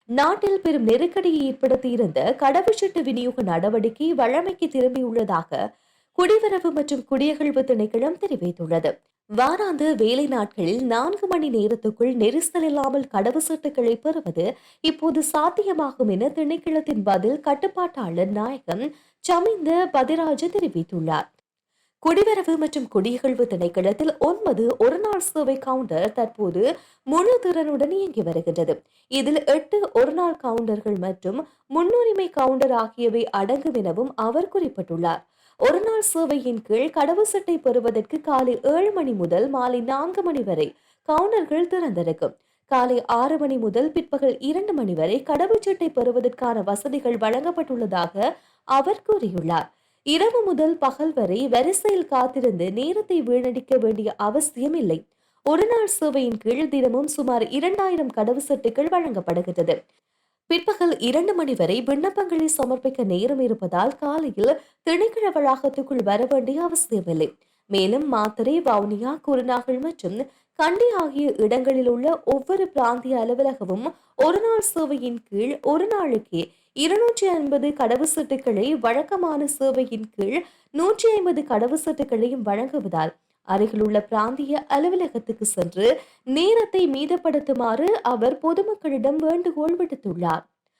நாட்டில் பெரும் நெருக்கடியை ஏற்படுத்தியிருந்த கடவுச்சீட்டு விநியோக நடவடிக்கை வழமைக்கு திரும்பியுள்ளதாக குடிவரவு மற்றும் குடியகழ்வு திணைக்களம் தெரிவித்துள்ளது. வாராந்த வேலை நாட்களில் 4 மணி நேரத்துக்குள் நெரிசல் இல்லாமல் கடவுச்சீட்டுகளை பெறுவது இப்போது சாத்தியமாகும் என திணைக்களத்தின் பதில் கட்டுப்பாட்டாளர் நாயகம் சமிந்த பதிராஜ தெரிவித்துள்ளார். குடிவரவு மற்றும் குடியகழ்வு திணைக்களத்தில் 9 ஒருநாள் சேவை கவுண்டர் தற்போது முழு திறனுடன் இயங்கி வருகின்றது. இதில் 8 ஒருநாள் கவுண்டர்கள் மற்றும் முன்னுரிமை கவுண்டர் ஆகியவை அடங்கும் எனவும் அவர் குறிப்பிட்டுள்ளார். ஒருநாள் சேவையின் கீழ் கடவுச்சீட்டை பெறுவதற்கு காலை 7 மணி முதல் மாலை 4 மணி வரை கவுண்டர்கள் திறந்திருக்கும். காலை 6 மணி முதல் பிற்பகல் 2 மணி வரை கடவுச்சீட்டை பெறுவதற்கான வசதிகள் வழங்கப்பட்டுள்ளதாக அவர் கூறியுள்ளார். இரவு முதல் பகல் வரை வரிசையில் காத்திருந்து நேரத்தை வீணடிக்க வேண்டிய அவசியம் இல்லை. ஒரு நாள் சேவையின் கீழ் தினமும் சுமார் 2000 கடவுச்சீட்டுகள் வழங்கப்படுகிறது. பிற்பகல் 2 மணி வரை விண்ணப்பங்களை சமர்ப்பிக்க நேரம் இருப்பதால் காலையில் திணைக்கள வளாகத்துக்குள் வர வேண்டிய அவசியமில்லை. மேலும் மாத்தறை, வவுனியா, குருநாகல் மற்றும் கண்டி ஆகிய இடங்களில் உள்ள ஒவ்வொரு பிராந்திய அலுவலகமும் ஒரு நாள் சேவையின் கீழ் ஒரு நாளுக்கு 250 கடவுச்சீட்டுகளை, வழக்கமான சேவையின் கீழ் 150 கடவுச்சீட்டுகளையும் வழங்குவதால் அருகிலுள்ள பிராந்திய அலுவலகத்துக்கு சென்று நேரத்தை மீதப்படுத்துமாறு அவர் பொதுமக்களிடம் வேண்டுகோள் விடுத்துள்ளார்.